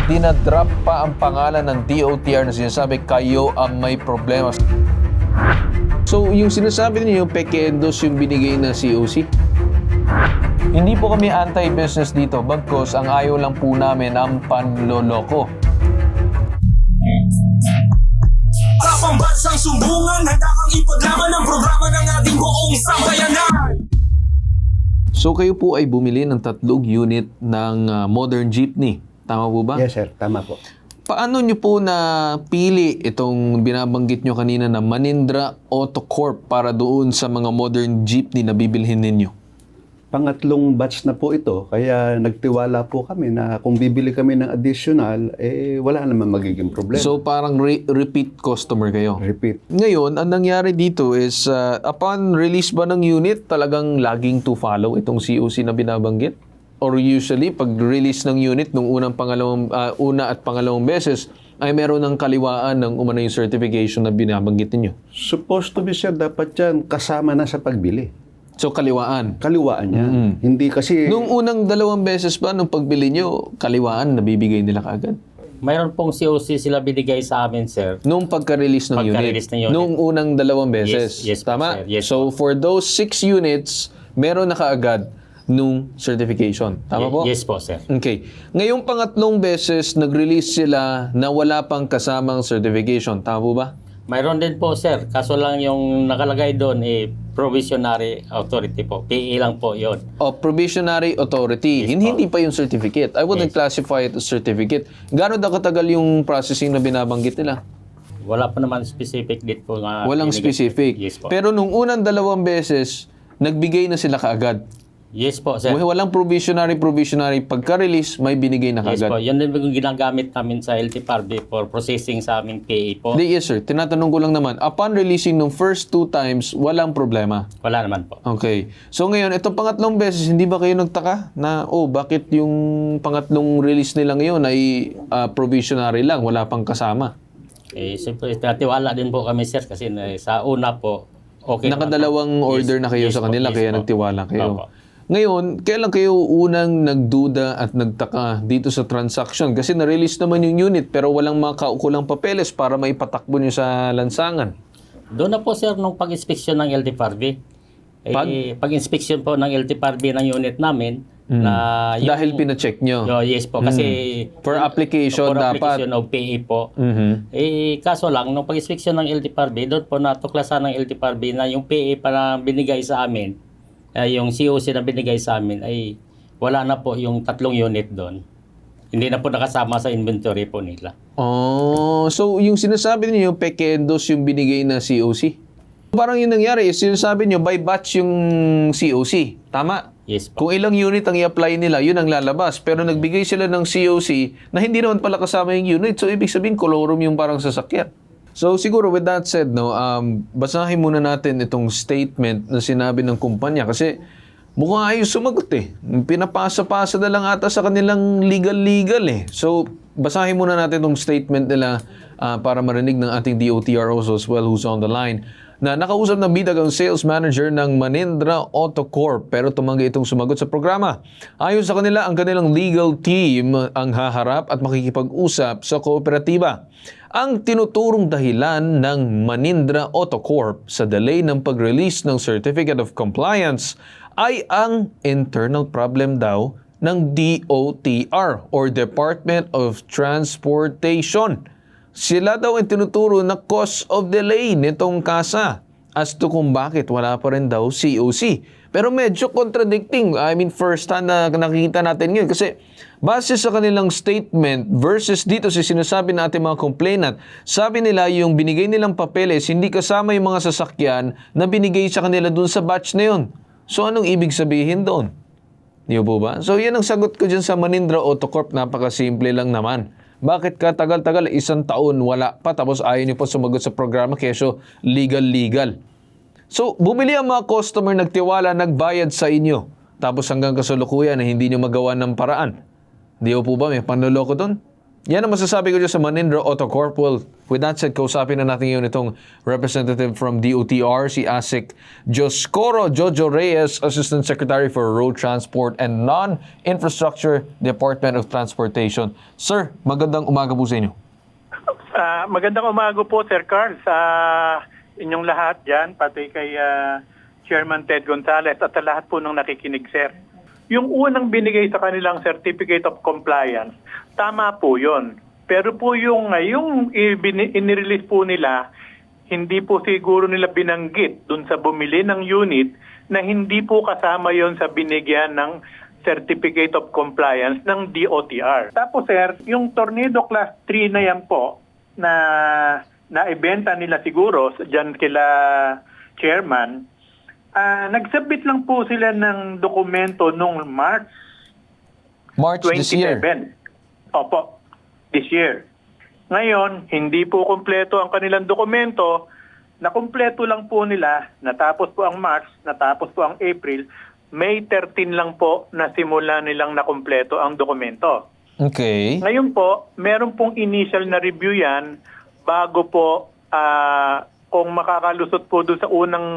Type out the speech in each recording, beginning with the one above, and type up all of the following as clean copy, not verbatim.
dinadrop pa ang pangalan ng DOTR na sinasabi kayo ang may problema. So, yung sinasabi niyo yung peke endos yung binigay na COC? Hindi po kami anti-business dito, bagkos ang ayaw lang po namin ang panloloko. Sa pambansang sumbungan, handa kang ipaglaban ang programa ng ating buong sambayanan. So kayo po ay bumili ng 3 unit ng modern jeepney. Tama po ba? Yes, sir. Tama po. Paano nyo po napili itong binabanggit nyo kanina na Manindra Auto Corp para doon sa mga modern jeepney na bibilhin ninyo? Pangatlong batch na po ito, kaya nagtiwala po kami na kung bibili kami ng additional, wala naman magiging problema. So parang repeat customer kayo? Repeat. Ngayon, ang nangyari dito is upon release ba ng unit, talagang laging to follow itong COC na binabanggit? Or usually, pag release ng unit nung una at pangalawang beses, ay meron ng kaliwaan ng umano yung certification na binabanggit ninyo? Supposed to be, sir, dapat yan kasama na sa pagbili. So kaliwaan? Kaliwaan niya. Hindi kasi... Nung unang 2 beses ba, nung pagbili nyo, kaliwaan nabibigay nila kaagad? Mayroon pong COC sila binigay sa amin, sir. Nung pagka-release ng Pagka-release ng unit. Nung unang 2 beses? Yes po, Tama? sir. Yes so for those 6 units, meron na kaagad nung certification. Tama po? Yes po, sir. Okay. Ngayong pangatlong beses, nag-release sila na wala pang kasamang certification. Tama po ba? Mayroon din po, sir. Kaso lang yung nakalagay doon, provisionary authority po. PE lang po yon. O provisionary authority. Yes, Hindi pa yung certificate. I wouldn't classify it as certificate. Gano'n na katagal yung processing na binabanggit nila? Wala pa naman specific date po. Walang binigay. specific. Yes po. Pero nung unang 2 beses, nagbigay na sila kaagad. Yes po, sir. Walang provisionary. Pagka-release, may binigay na Yes kaagad. po. Yan din yung ginagamit namin sa LTFRB for processing sa aming PE po. Yes, sir. Tinatanong ko lang naman, upon releasing nung first 2 times, walang problema. Wala naman po. Okay. So ngayon, itong pangatlong beses, hindi ba kayo nagtaka na, bakit yung pangatlong release nila ngayon ay provisionary lang, wala pang kasama? Siyempre, natiwala din po kami, sir, kasi sa una po, okay. Nakadalawang order na kayo Yes sa po, kanila, yes kaya po. nagtiwala kayo. Opo. Ngayon, kailan kayo unang nagduda at nagtaka dito sa transaction? Kasi na-release naman yung unit pero walang mga kaukulang papeles para maipatakbo nyo sa lansangan. Doon na po, sir, nung pag-inspeksyon ng LTFRB. Pag-inspeksyon po ng LTFRB ng unit namin, na yung, Dahil pina-check nyo. yes po, kasi For application for dapat. application of PE po. Kaso lang, nung pag-inspeksyon ng LTFRB, doon po natuklasan ng LTFRB na yung PE para binigay sa amin, yung COC na binigay sa amin ay wala na po yung 3 unit doon. Hindi na po nakasama sa inventory po nila. So yung sinasabi niyo peke endos yung binigay na COC? Parang yung nangyari, sinasabi niyo by batch yung COC. Tama? Yes po. Kung ilang unit ang i-apply nila, yun ang lalabas. Pero nagbigay sila ng COC na hindi naman pala kasama yung unit. So ibig sabihin, kolorum yung parang sasakyan. So siguro with that said, basahin muna natin itong statement na sinabi ng kumpanya kasi mukhang ayos sumagot eh. Pinapasa-pasa na lang ata sa kanilang legal eh. So basahin muna natin itong statement nila para marinig ng ating DOTR also as well who's on the line. Na nakausap ng bidag ang sales manager ng Manindra Auto Corp pero tumanggi itong sumagot sa programa. Ayon sa kanila, ang kanilang legal team ang haharap at makikipag-usap sa kooperatiba. Ang tinuturong dahilan ng Manindra Auto Corp sa delay ng pag-release ng Certificate of Compliance ay ang internal problem daw ng DOTR or Department of Transportation. Sila daw ang tinuturo na cause of delay nitong kasa as to kung bakit wala pa rin daw COC. Pero medyo contradicting. I mean, first hand na nakikita natin ngayon kasi base sa kanilang statement versus dito sa sinasabi natin mga complainant, sabi nila yung binigay nilang papeles, hindi kasama yung mga sasakyan na binigay sa kanila dun sa batch na yun. So anong ibig sabihin doon? Di po ba? So yan ang sagot ko dyan sa Manindra Auto Corp. Napakasimple lang naman. Bakit ka tagal-tagal, 1 taon, wala pa, tapos ayaw niyo pa sumagot sa programa, kesyo legal. So, bumili ang mga customer, nagtiwala, nagbayad sa inyo. Tapos hanggang kasalukuyan na hindi niyo magawa ng paraan. Di po ba, may panloloko doon? Yan ang masasabi ko dyan sa Manindro Auto Corp. Well, with that said, kausapin na natin yun itong representative from DOTR, si ASIC Joscoro Jojo Reyes, Assistant Secretary for Road Transport and Non-Infrastructure, Department of Transportation. Sir, magandang umaga po sa inyo. Magandang umaga po, Sir Carl, sa inyong lahat dyan, pati kay Chairman Ted Gonzales at sa lahat po ng nakikinig, sir. Yung unang binigay sa kanilang Certificate of Compliance, tama po yon. Pero po yung inirelease po nila, hindi po siguro nila binanggit dun sa bumili ng unit na hindi po kasama yon sa binigyan ng Certificate of Compliance ng DOTR. Tapos sir, yung Tornado Class 3 na yan po, na naibenta nila siguro dyan kila Chairman, nagsubmit lang po sila ng dokumento noong March This year. 27. Opo, this year. Ngayon, hindi po kompleto ang kanilang dokumento. Nakumpleto lang po nila, natapos po ang March, natapos po ang April, May 13 lang po na simula nilang nakumpleto ang dokumento. Okay. Ngayon po, meron pong initial na review yan bago po kung makakalusot po doon sa unang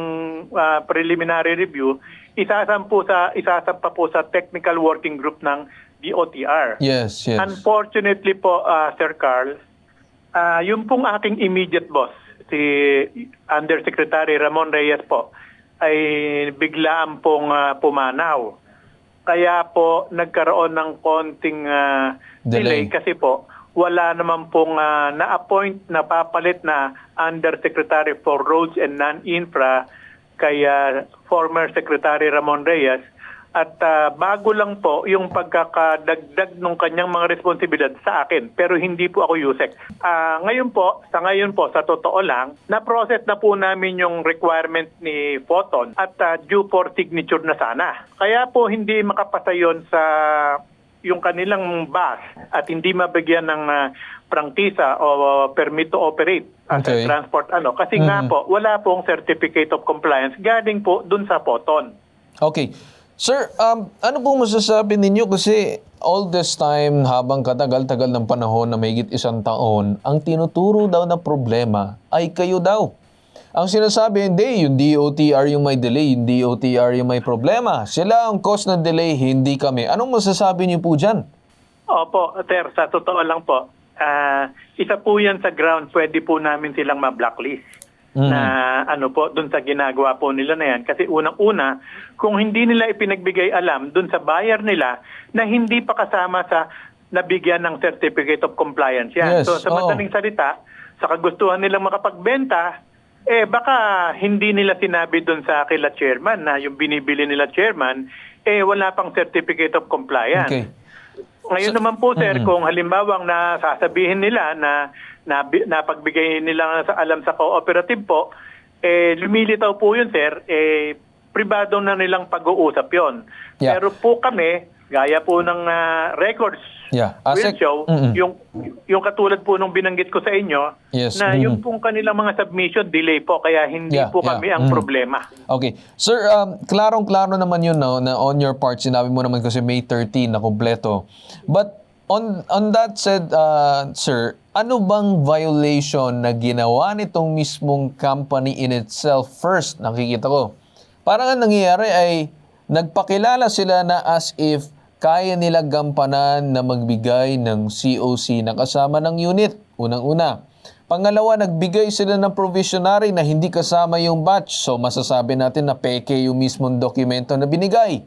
preliminary review, isasampa po sa technical working group ng DOTR. Yes. Unfortunately po, Sir Carl, yung pong aking immediate boss, si Undersecretary Ramon Reyes po, ay biglaan pong pumanaw. Kaya po nagkaroon ng konting delay kasi po wala naman pong na-appoint na papalit na Undersecretary for Roads and Non-Infra kay former Secretary Ramon Reyes. At bago lang po yung pagkakadagdag ng kanyang mga responsibilidad sa akin, pero hindi po ako USEC. Sa ngayon po, sa totoo lang, na-process na po namin yung requirement ni Photon at due for signature na sana. Kaya po hindi makapasa yon sa yung kanilang bus at hindi mabigyan ng prangkisa o permit to operate as a transport kasi nga po wala pong certificate of compliance galing po dun sa Photon. Okay. Sir, ano pong masasabi ninyo kasi all this time habang katagal-tagal ng panahon na mahigit 1 taon, ang tinuturo daw na problema ay kayo daw. Ang sinasabi, hindi, yung DOTR yung may delay, yung DOTR yung may problema. Sila ang cause ng delay, hindi kami. Anong masasabi niyo po dyan? Opo, sir, sa totoo lang po, isa po yan sa ground, pwede po namin silang ma-blacklist. Na dun sa ginagawa po nila na yan. Kasi unang-una, kung hindi nila ipinagbigay alam dun sa buyer nila na hindi pa kasama sa nabigyan ng Certificate of Compliance yan. Yes, So sa madaling salita, sa kagustuhan nilang makapagbenta, baka hindi nila sinabi dun sa kila chairman na yung binibili nila chairman, wala pang Certificate of Compliance. Okay. Ngayon naman po sir, kung halimbawa na sasabihin nila na pagbigay nila sa alam sa cooperative po, lumilitaw po yun sir, pribado na nilang pag-uusap yon. Yeah. Pero po kami, gaya po ng records will show, yung katulad po nung binanggit ko sa inyo, Yes. na yung pong kanilang mga submission delay po, kaya hindi po kami ang problema. Okay. Sir, klarong-klaro naman yun no, na on your part, sinabi mo naman kasi May 13 na kompleto. But on that said, sir, ano bang violation na ginawa nitong mismong company in itself first? Nakikita ko. Parang ang nangyayari ay nagpakilala sila na as if kaya nila gampanan na magbigay ng COC na kasama ng unit. Unang-una. Pangalawa, nagbigay sila ng provisionary na hindi kasama yung batch. So, masasabi natin na peke yung mismong dokumento na binigay.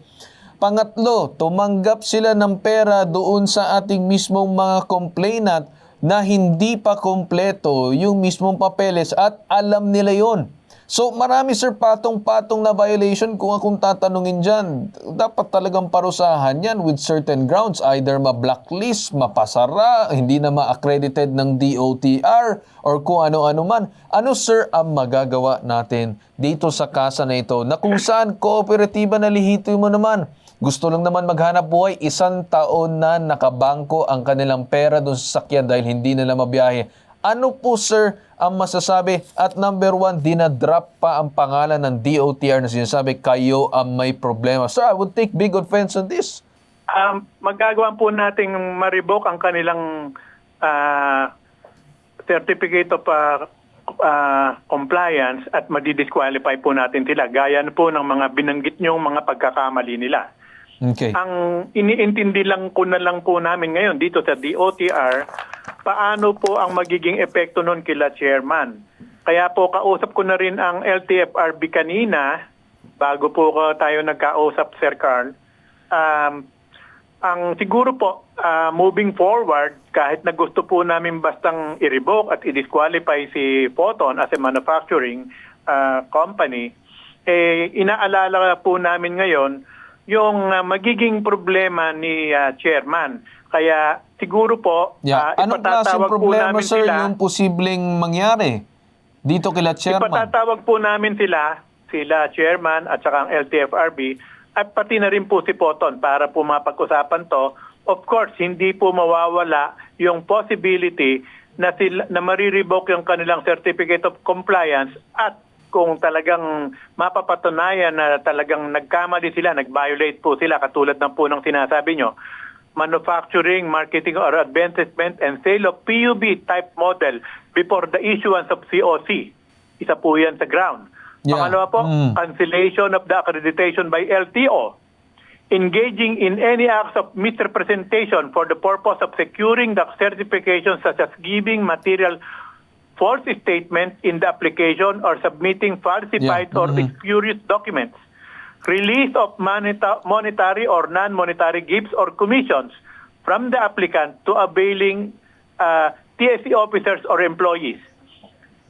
Pangatlo, tumanggap sila ng pera doon sa ating mismong mga complainant na hindi pa kompleto yung mismong papeles at alam nila yon. So marami sir patong-patong na violation kung akong tatanungin dyan. Dapat talagang parusahan yan with certain grounds. Either ma-blacklist, mapasara, hindi na ma-accredited ng DOTR or kung ano-ano man. Ano sir ang magagawa natin dito sa kasa na ito na kung saan kooperatiba na lihito mo naman? Gusto lang naman maghanap buhay, 1 taon na nakabangko ang kanilang pera doon sa sakyan dahil hindi nila mabiyahe. Ano po sir ang masasabi? At number 1, dinadrop pa ang pangalan ng DOTR na sinasabi kayo ang may problema. Sir, I would take big offense on this. Magagawa po nating ma-revoke ang kanilang certificate of compliance at madidisqualify po natin sila. Gaya na po ng mga binanggit niyong mga pagkakamali nila. Okay. Ang iniintindi lang po namin ngayon dito sa DOTR, paano po ang magiging epekto nun kila chairman. Kaya po kausap ko na rin ang LTFRB kanina, bago po tayo nagkausap, Sir Carl. Ang siguro po, moving forward, kahit na gusto po namin bastang i-revoke at i-disqualify si Photon as a manufacturing company, inaalala po namin ngayon yung magiging problema ni chairman. Kaya siguro po, Anong klaseng ipatatawag po problema, namin sir, sila. yung posibleng mangyari dito kila chairman? Ipatatawag po namin sila chairman at saka ang LTFRB at pati na rin po si Photon para po mapag-usapan to. Of course, hindi po mawawala yung possibility na marirevoke yung kanilang certificate of compliance at kung talagang mapapatunayan na talagang nagkamali sila, nag-violate po sila katulad ng po ng sinasabi nyo, manufacturing, marketing or advancement and sale of PUB type model before the issuance of COC. Isa po yan sa ground. Yeah. Pangalawa po, cancellation of the accreditation by LTO. Engaging in any acts of misrepresentation for the purpose of securing the certification such as giving material false statements in the application or submitting falsified or spurious documents. Release of monetary or non-monetary gifts or commissions from the applicant to availing TSE officers or employees.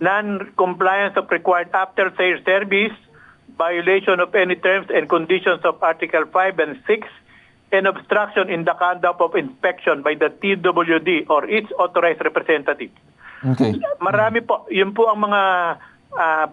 Non-compliance of required after-sales service, violation of any terms and conditions of Article 5 and 6, and obstruction in the conduct of inspection by the TWD or its authorized representative. Okay. Marami po. Yun po ang mga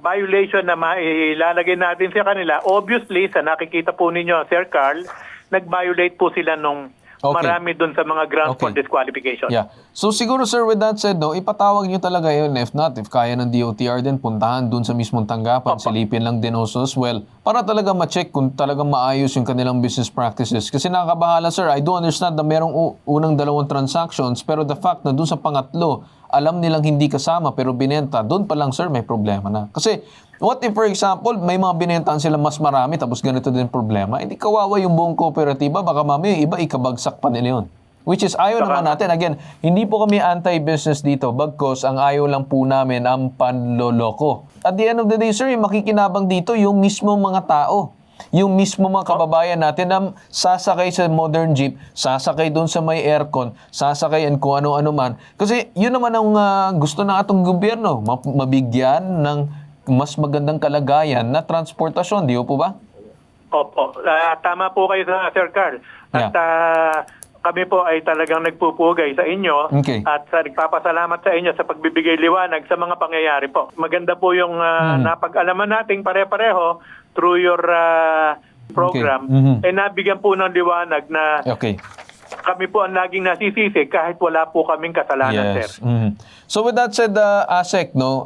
violation na mailalagay natin sa kanila. Obviously, sa nakikita po ninyo, Sir Carl, nag-violate po sila nung marami dun sa mga grounds for disqualification. Yeah. So siguro, sir, with that said, no, ipatawag nyo talaga yun, if not, if kaya ng DOTR din, puntahan dun sa mismong tanggapan, silipin lang din also as well, para talaga ma-check kung talagang maayos yung kanilang business practices. Kasi nakakabahala, sir, I do understand na merong unang 2 transactions, pero the fact na dun sa pangatlo, alam nilang hindi kasama pero binenta, doon pa lang, sir, may problema na. Kasi, what if, for example, may mga binentahan sila mas marami tapos ganito din problema, hindi kawawa yung buong kooperatiba, baka mamaya iba ikabagsak pa nila yun. Which is, ayaw naman natin. Again, hindi po kami anti-business dito, bagkos ang ayaw lang po namin ang panloloko. At the end of the day, sir, yung makikinabang dito, yung mismo mga tao. Yung mismo mga kababayan natin na sasakay sa modern jeep, sasakay doon sa may aircon, sasakay and kung ano-ano man. Kasi yun naman ang gusto ng atong gobyerno, mabigyan ng mas magandang kalagayan na transportasyon, di po ba? Opo. Tama po kayo, Sir Carl. At kami po ay talagang nagpupugay sa inyo at nagpapasalamat sa inyo sa pagbibigay liwanag sa mga pangyayari po. Maganda po yung napag-alaman nating pare-pareho through your program, nabigyan po ng liwanag na kami po ang laging nasisisi kahit wala po kaming kasalanan, sir. So with that said, ASEC, no,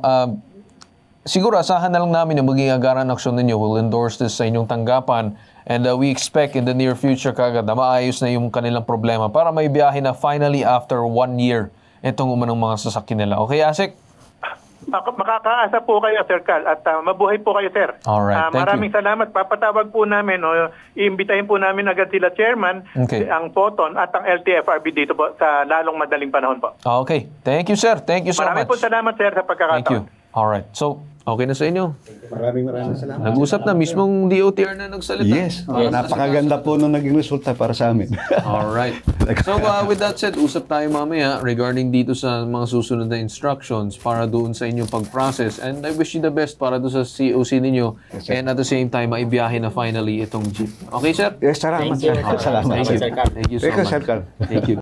siguro asahan na lang namin yung maging agaran aksyon ninyo. We'll endorse this sa inyong tanggapan and we expect in the near future kagad na maayos na yung kanilang problema para may biyahe na finally after 1 year itong umanong mga sasakyan nila. Okay, ASEC? Makakaasa po kayo, Sir Carl, at mabuhay po kayo, sir. Alright, maraming salamat. Papatawag po namin, iimbitahin po namin agad sila chairman, ang Photon at ang LTFRB dito po sa lalong madaling panahon po. Okay. Thank you, sir. Thank you so much. Maraming po salamat, sir, sa pagkakataon. Thank you. Alright. So, okay na sa inyo? Maraming salamat. Nag-usap na, mismong DOTR na nagsalita. Yes. Napakaganda po nung naging resulta para sa amin. Alright. So, with that said, usap tayo mamaya regarding dito sa mga susunod na instructions para doon sa inyong pag-process. And I wish you the best para doon sa COC ninyo. Yes, and at the same time, maibiyahe na finally itong jeep. Okay, sir? Yes, salamat. Thank you. Salamat. Thank you. Sir Carl. Thank you so much. Sir Carl. Thank you.